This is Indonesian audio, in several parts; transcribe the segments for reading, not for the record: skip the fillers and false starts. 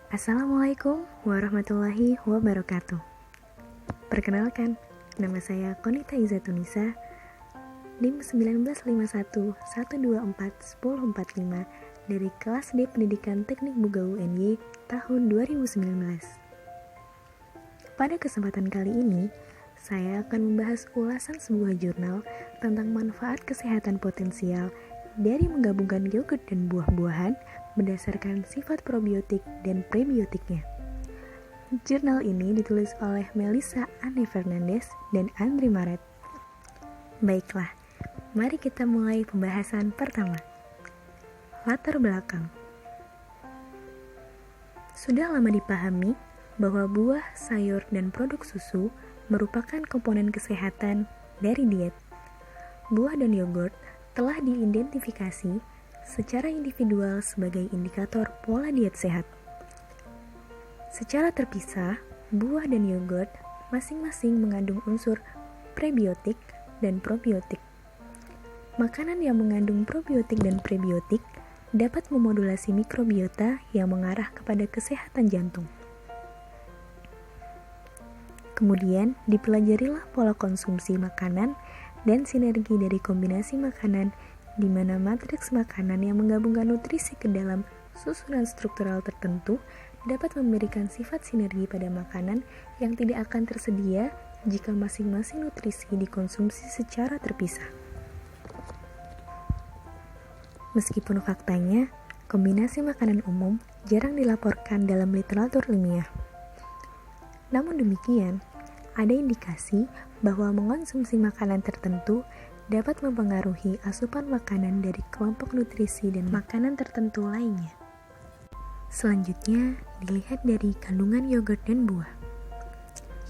Assalamualaikum warahmatullahi wabarakatuh. Perkenalkan, nama saya Konita Izatunisa, NIM 1951124145 dari kelas D Pendidikan Teknik Buga UNY tahun 2019. Pada kesempatan kali ini, saya akan membahas ulasan sebuah jurnal tentang manfaat kesehatan potensial dari menggabungkan yogurt dan buah-buahan berdasarkan sifat probiotik dan prebiotiknya. Jurnal ini ditulis oleh Melissa Anne Fernandez dan Andri Maret. Baiklah, mari kita mulai pembahasan pertama. Latar belakang. Sudah lama dipahami bahwa buah, sayur, dan produk susu merupakan komponen kesehatan dari diet. Buah dan yogurt telah diidentifikasi secara individual sebagai indikator pola diet sehat. Secara terpisah, buah dan yogurt masing-masing mengandung unsur prebiotik dan probiotik. Makanan yang mengandung probiotik dan prebiotik dapat memodulasi mikrobiota yang mengarah kepada kesehatan jantung. Kemudian, dipelajarilah pola konsumsi makanan dan sinergi dari kombinasi makanan di mana matriks makanan yang menggabungkan nutrisi ke dalam susunan struktural tertentu dapat memberikan sifat sinergi pada makanan yang tidak akan tersedia jika masing-masing nutrisi dikonsumsi secara terpisah. Meskipun faktanya, kombinasi makanan umum jarang dilaporkan dalam literatur ilmiah. Namun demikian, ada indikasi bahwa mengonsumsi makanan tertentu dapat mempengaruhi asupan makanan dari kelompok nutrisi dan makanan tertentu lainnya. Selanjutnya, dilihat dari kandungan yogurt dan buah.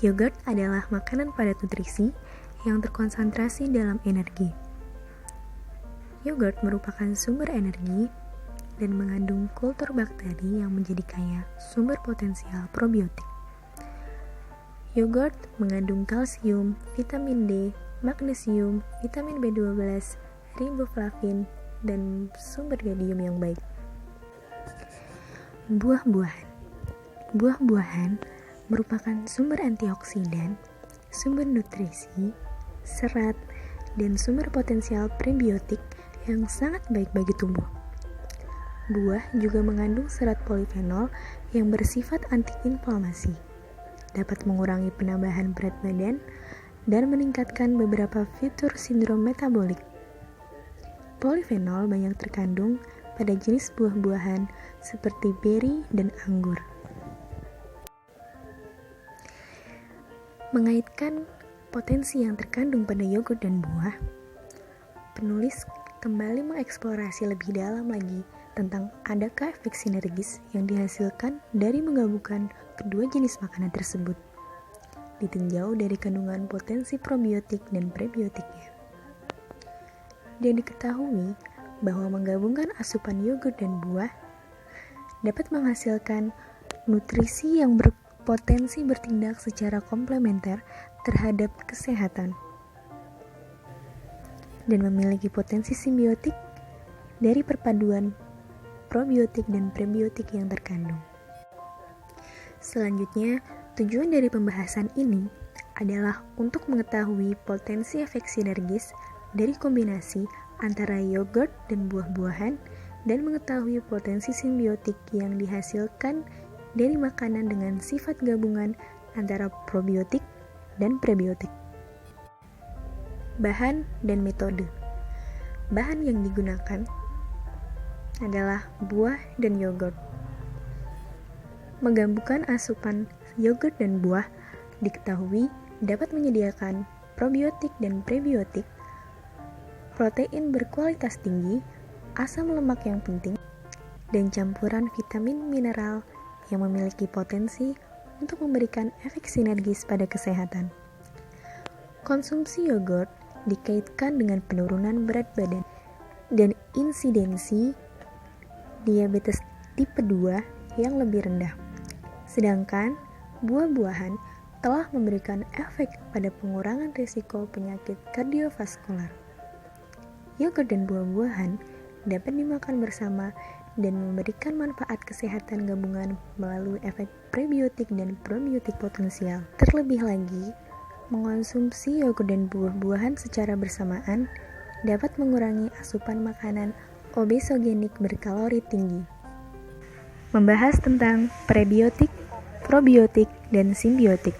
Yogurt adalah makanan padat nutrisi yang terkonsentrasi dalam energi. Yogurt merupakan sumber energi dan mengandung kultur bakteri yang menjadi kaya sumber potensial probiotik. Yogurt mengandung kalsium, vitamin D, magnesium, vitamin B12, riboflavin, dan sumber yodium yang baik. Buah-buahan. Buah-buahan merupakan sumber antioksidan, sumber nutrisi, serat, dan sumber potensial prebiotik yang sangat baik bagi tubuh. Buah juga mengandung serat polifenol yang bersifat antiinflamasi, dapat mengurangi penambahan berat badan, dan meningkatkan beberapa fitur sindrom metabolik. Polifenol banyak terkandung pada jenis buah-buahan seperti beri dan anggur. Mengaitkan potensi yang terkandung pada yogurt dan buah, penulis kembali mengeksplorasi lebih dalam lagi tentang adakah efek sinergis yang dihasilkan dari menggabungkan kedua jenis makanan tersebut, ditinjau dari kandungan potensi probiotik dan prebiotiknya. Dan diketahui bahwa menggabungkan asupan yogurt dan buah dapat menghasilkan nutrisi yang berpotensi bertindak secara komplementer terhadap kesehatan dan memiliki potensi simbiotik dari perpaduan probiotik dan prebiotik yang terkandung. Selanjutnya, tujuan dari pembahasan ini adalah untuk mengetahui potensi efek sinergis dari kombinasi antara yogurt dan buah-buahan dan mengetahui potensi simbiotik yang dihasilkan dari makanan dengan sifat gabungan antara probiotik dan prebiotik. Bahan dan metode. Bahan yang digunakan adalah buah dan yogurt. Menggabungkan asupan yogurt dan buah diketahui dapat menyediakan probiotik dan prebiotik, protein berkualitas tinggi, asam lemak yang penting, dan campuran vitamin mineral yang memiliki potensi untuk memberikan efek sinergis pada kesehatan. Konsumsi yogurt dikaitkan dengan penurunan berat badan dan insidensi diabetes tipe 2 yang lebih rendah. Sedangkan buah-buahan telah memberikan efek pada pengurangan risiko penyakit kardiovaskular. Yogurt dan buah-buahan dapat dimakan bersama dan memberikan manfaat kesehatan gabungan melalui efek prebiotik dan probiotik potensial. Terlebih lagi, mengonsumsi yogurt dan buah-buahan secara bersamaan dapat mengurangi asupan makanan obesogenik berkalori tinggi. Membahas tentang prebiotik, probiotik, dan simbiotik.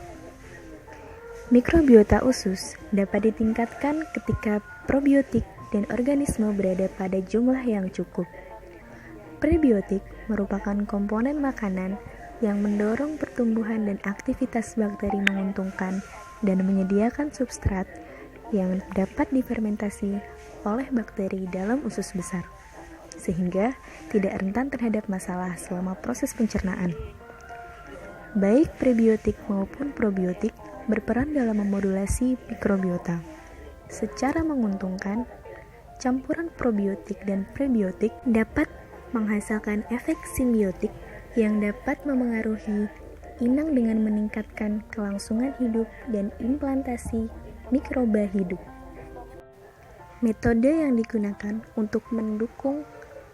Mikrobiota usus dapat ditingkatkan ketika probiotik dan organisme berada pada jumlah yang cukup. Prebiotik merupakan komponen makanan yang mendorong pertumbuhan dan aktivitas bakteri menguntungkan dan menyediakan substrat yang dapat difermentasi oleh bakteri dalam usus besar, sehingga tidak rentan terhadap masalah selama proses pencernaan. Baik prebiotik maupun probiotik berperan dalam memodulasi mikrobiota. Secara menguntungkan, campuran probiotik dan prebiotik dapat menghasilkan efek simbiotik yang dapat memengaruhi inang dengan meningkatkan kelangsungan hidup dan implantasi mikroba hidup. Metode yang digunakan untuk mendukung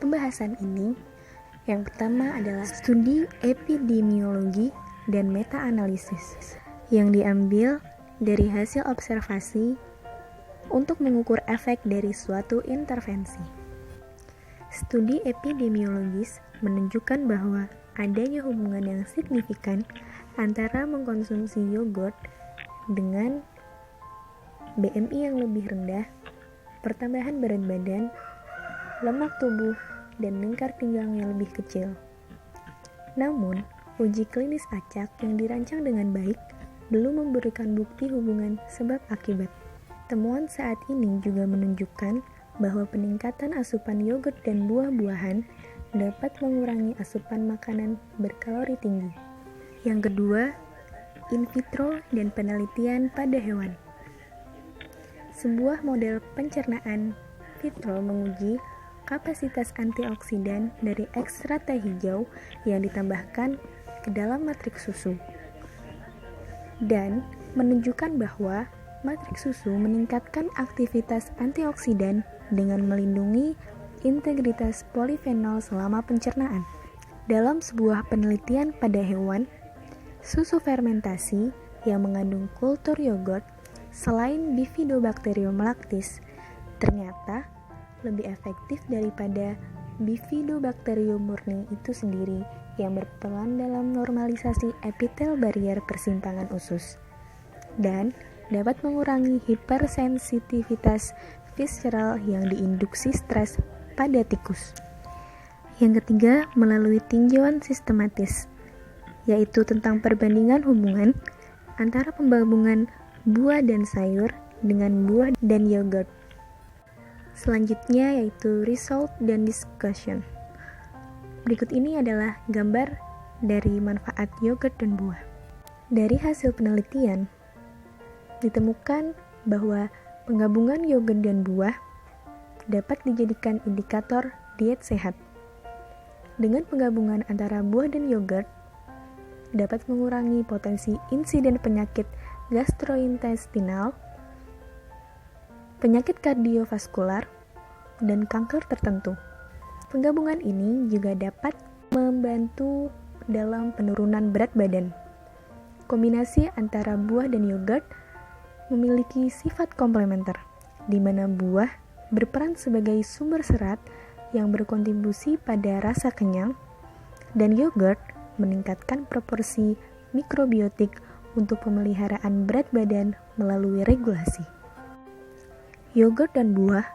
pembahasan ini yang pertama adalah studi epidemiologi dan meta-analisis yang diambil dari hasil observasi untuk mengukur efek dari suatu intervensi. Studi epidemiologis menunjukkan bahwa adanya hubungan yang signifikan antara mengkonsumsi yogurt dengan BMI yang lebih rendah, pertambahan berat badan, lemak tubuh, dan lingkar pinggang yang lebih kecil. Namun, uji klinis acak yang dirancang dengan baik belum memberikan bukti hubungan sebab akibat. Temuan saat ini juga menunjukkan bahwa peningkatan asupan yogurt dan buah-buahan dapat mengurangi asupan makanan berkalori tinggi. Yang kedua, in vitro dan penelitian pada hewan. Sebuah model pencernaan vitro menguji kapasitas antioksidan dari ekstrak teh hijau yang ditambahkan ke dalam matriks susu dan menunjukkan bahwa matriks susu meningkatkan aktivitas antioksidan dengan melindungi integritas polifenol selama pencernaan. Dalam sebuah penelitian pada hewan, susu fermentasi yang mengandung kultur yogurt selain Bifidobacterium lactis ternyata lebih efektif daripada Bifidobacterium murni itu sendiri yang berperan dalam normalisasi epitel barier persimpangan usus dan dapat mengurangi hipersensitivitas visceral yang diinduksi stres pada tikus. Yang ketiga, melalui tinjauan sistematis, yaitu tentang perbandingan hubungan antara penggabungan buah dan sayur dengan buah dan yogurt. Selanjutnya yaitu result dan discussion. Berikut ini adalah gambar dari manfaat yogurt dan buah. Dari hasil penelitian, ditemukan bahwa penggabungan yogurt dan buah dapat dijadikan indikator diet sehat. Dengan penggabungan antara buah dan yogurt dapat mengurangi potensi insiden penyakit gastrointestinal, penyakit kardiovaskular, dan kanker tertentu. Penggabungan ini juga dapat membantu dalam penurunan berat badan. Kombinasi antara buah dan yogurt memiliki sifat komplementer, di mana buah berperan sebagai sumber serat yang berkontribusi pada rasa kenyang, dan yogurt meningkatkan proporsi mikrobiotik untuk pemeliharaan berat badan melalui regulasi. Yogurt dan buah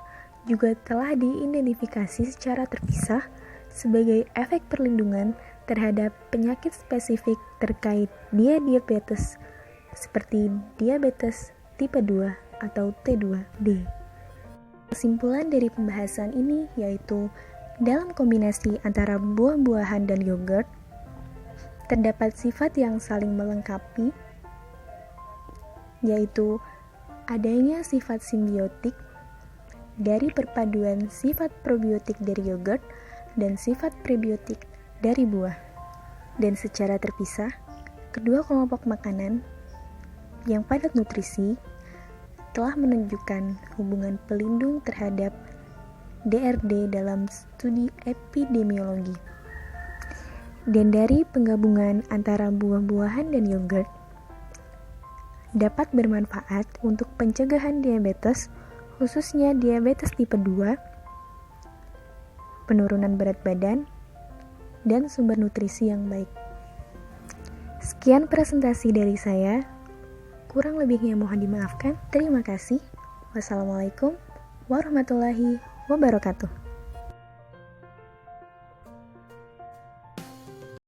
juga telah diidentifikasi secara terpisah sebagai efek perlindungan terhadap penyakit spesifik terkait diabetes seperti diabetes tipe 2 atau T2D. Kesimpulan dari pembahasan ini yaitu dalam kombinasi antara buah-buahan dan yogurt terdapat sifat yang saling melengkapi, yaitu adanya sifat simbiotik dari perpaduan sifat probiotik dari yogurt dan sifat prebiotik dari buah. Dan secara terpisah, kedua kelompok makanan yang padat nutrisi telah menunjukkan hubungan pelindung terhadap DRD dalam studi epidemiologi. Dan dari penggabungan antara buah-buahan dan yogurt dapat bermanfaat untuk pencegahan diabetes, khususnya diabetes tipe 2, penurunan berat badan, dan sumber nutrisi yang baik. Sekian presentasi dari saya. Kurang lebihnya mohon dimaafkan. Terima kasih. Wassalamualaikum warahmatullahi wabarakatuh.